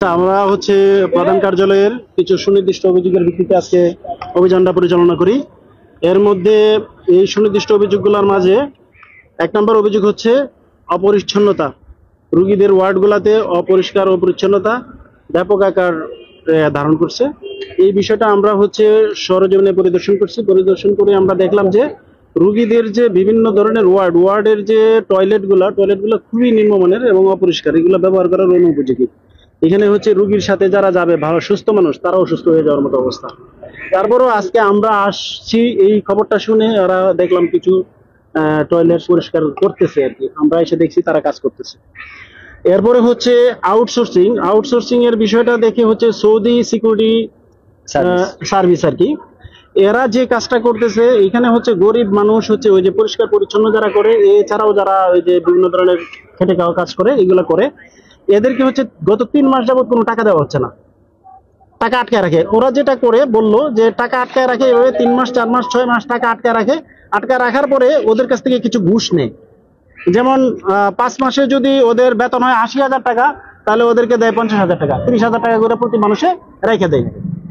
আমরা প্রধান কার্যালয়ের কিছু সুনির্দিষ্ট অভিযোগের ভিত্তিতে আজকে অভিযানটা পরিচালনা করি। এর মধ্যে এই সুনির্দিষ্ট অভিযোগগুলোর মাঝে 1 নম্বর অভিযোগ হচ্ছে অপরিচ্ছন্নতা। রোগীদের ওয়ার্ডগুলোতে অপরিষ্কার অপরিচ্ছন্নতা ব্যাপক আকার ধারণ করছে। এই বিষয়টা আমরা সরেজমিনে পরিদর্শন করে আমরা দেখলাম যে রোগীদের যে বিভিন্ন ধরনের ওয়ার্ডের যে টয়লেটগুলো খুবই নিম্নমানের এবং অপরিষ্কার, এগুলো ব্যবহার করার অনুপযোগী। এখানে রোগীর সাথে যারা যাবে ভালো সুস্থ মানুষ, তারাও অসুস্থ হয়ে যাওয়ার মতো অবস্থা। তারপরেও আজকে আমরা আসছি, এই খবরটা শুনে ওরা দেখলাম কিছু টয়লেট পরিষ্কার করতেছে আর কি। আমরা এসে দেখছি তারা কাজ করতেছে। এরপরে আউটসোর্সিং এর বিষয়টা দেখে সৌদি সিকিউরিটি সার্ভিস আর কি, এরা যে কাজটা করতেছে এখানে গরিব মানুষ ওই যে পরিষ্কার পরিচ্ছন্ন যারা করে, এছাড়াও যারা ওই যে বিভিন্ন ধরনের খেটে খাওয়া কাজ করে, এগুলো করে, এদেরকে গত 3 মাস যাবত কোনো টাকা দেওয়া হচ্ছে না, টাকা আটকায় রাখে। ওরা যেটা করে বললো যে টাকা আটকায় রাখে, এভাবে 3 মাস 4 মাস 6 মাস টাকা আটকায় রাখে। আটকায় রাখার পরে ওদের কাছ থেকে কিছু ঘুষ নেয়। যেমন 5 মাসে যদি ওদের বেতন হয় 80,000 টাকা, তাহলে ওদেরকে দেয় 50,000 টাকা, 30,000 টাকা করে প্রতি মানুষে রেখে দেয়।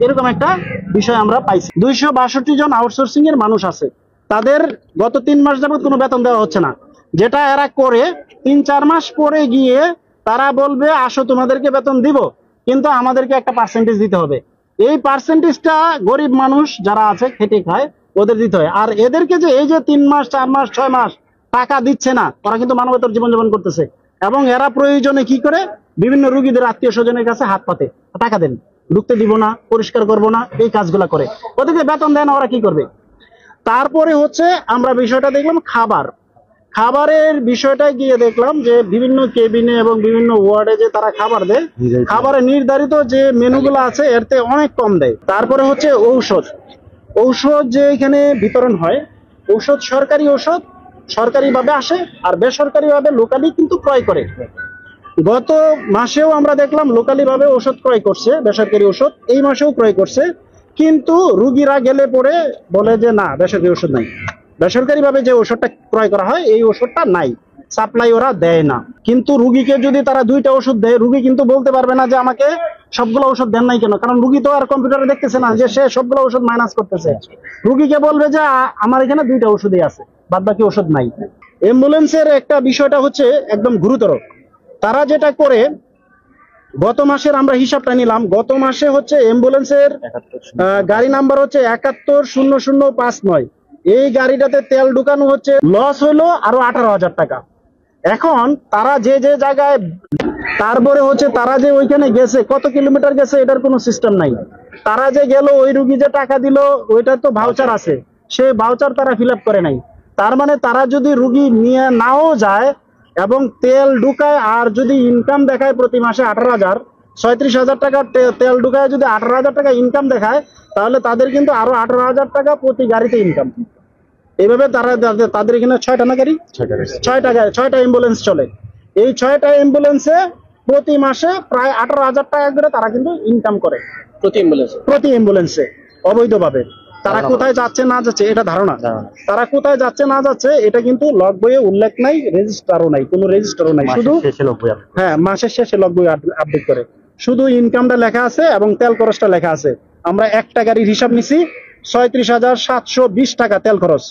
এরকম একটা বিষয় আমরা পাইছি। 262 জন আউটসোর্সিং এর মানুষ আছে, তাদের গত 3 মাস যাবত কোনো বেতন দেওয়া হচ্ছে না। যেটা এরা করে 3-4 মাস পরে গিয়ে তারা বলবে আসো তোমাদেরকে বেতন দিব, কিন্তু আমাদেরকে একটা পার্সেন্টেজ দিতে হবে। এই পার্সেন্টেজটা গরিব মানুষ যারা আছে খেটে খায় ওদের দিতে হয়। আর এদেরকে যে এই যে 3 মাস 4 মাস 6 মাস টাকা দিচ্ছে না, ওরা কিন্তু মানবেতর জীবনযাপন করতেছে। এবং এরা প্রয়োজনে কি করে বিভিন্ন রোগীদের আত্মীয় স্বজনের কাছে হাত পাতে, টাকা দেন, ঢুকতে দিব না, পরিষ্কার করবো না, এই কাজগুলা করে। ওদেরকে বেতন দেয় না, ওরা কি করবে? তারপরে আমরা বিষয়টা দেখলাম খাবারের বিষয়টা গিয়ে দেখলাম যে বিভিন্ন কেবিনে এবং বিভিন্ন ওয়ার্ডে যে তারা খাবার দেয়, খাবারের নির্ধারিত যে মেনুগুলো আছে এর থেকে অনেক কম দেয়। তারপরে ঔষধ যে এখানে বিতরণ হয়, ঔষধ সরকারিভাবে আসে, আর বেসরকারিভাবে লোকালি কিন্তু ক্রয় করে। গত মাসেও আমরা দেখলাম লোকালি ভাবে ওষুধ ক্রয় করছে, বেসরকারি ওষুধ এই মাসেও ক্রয় করছে, কিন্তু রুগীরা গেলে পরে বলে যে না, বেসরকারি ওষুধ নাই। বেসরকারি ভাবে যে ওষুধটা ক্রয় করা হয় এই ওষুধটা নাই, সাপ্লাই ওরা দেয় না। কিন্তু রুগীকে যদি তারা 2টা ওষুধ দেয়, রুগী কিন্তু বলতে পারবে না যে আমাকে সবগুলো ওষুধ দেন নাই কেন, কারণ রুগী তো আর কম্পিউটারে দেখতেছে না যে সে সবগুলো ওষুধ মাইনাস করতেছে। রুগীকে বলবে যে আমার এখানে 2টা ওষুধই আছে, বাদ বাকি ওষুধ নাই। অ্যাম্বুলেন্সের একটা বিষয়টা একদম গুরুতর। তারা যেটা করে, গত মাসের আমরা হিসাবটা নিলাম, গত মাসে অ্যাম্বুলেন্সের গাড়ি নাম্বার 710059। এই গাড়িটাতে তেল ঢুকানো লস হলো আরো 18,000 টাকা। এখন তারা যে জায়গায়, তারপরে তারা যে ওইখানে গেছে, কত কিলোমিটার গেছে এটার কোনো সিস্টেম নাই। তারা যে গেল, ওই রুগী যে টাকা দিল ওইটার তো ভাউচার আছে, সেই ভাউচার তারা ফিল আপ করে নাই। তার মানে তারা যদি রুগী নিয়ে নাও যায় এবং তেল ঢুকায়, আর যদি ইনকাম দেখায় প্রতি মাসে 18,000, 36,000 টাকা তেল ঢুকায় যদি 18,000 টাকা ইনকাম দেখায়, তাহলে তাদের কিন্তু আরো 18,000 টাকা প্রতি গাড়িতে ইনকাম। এইভাবে তাদের এখানে 6টা না গাড়ি, 6টা অ্যাম্বুলেন্স চলে। এই 6টা অ্যাম্বুলেন্সে প্রতি মাসে প্রায় 18,000 টাকা করে তারা কিন্তু ইনকাম করে প্রতি অ্যাম্বুলেন্সে অবৈধভাবে। তারা কোথায় যাচ্ছে না যাচ্ছে এটা ধারণা, তারা কোথায় যাচ্ছে না যাচ্ছে এটা কিন্তু লগ বইয়ে উল্লেখ নাই, রেজিস্টারও নাই, কোনো রেজিস্টারও নাই, শুধু মাসের শেষে লগ বই আপডেট করে, শুধু ইনকামটা লেখা আছে এবং তেল খরচটা লেখা আছে। আমরা একটা গাড়ির হিসাব নিছি, 36,720 টাকা তেল খরচ।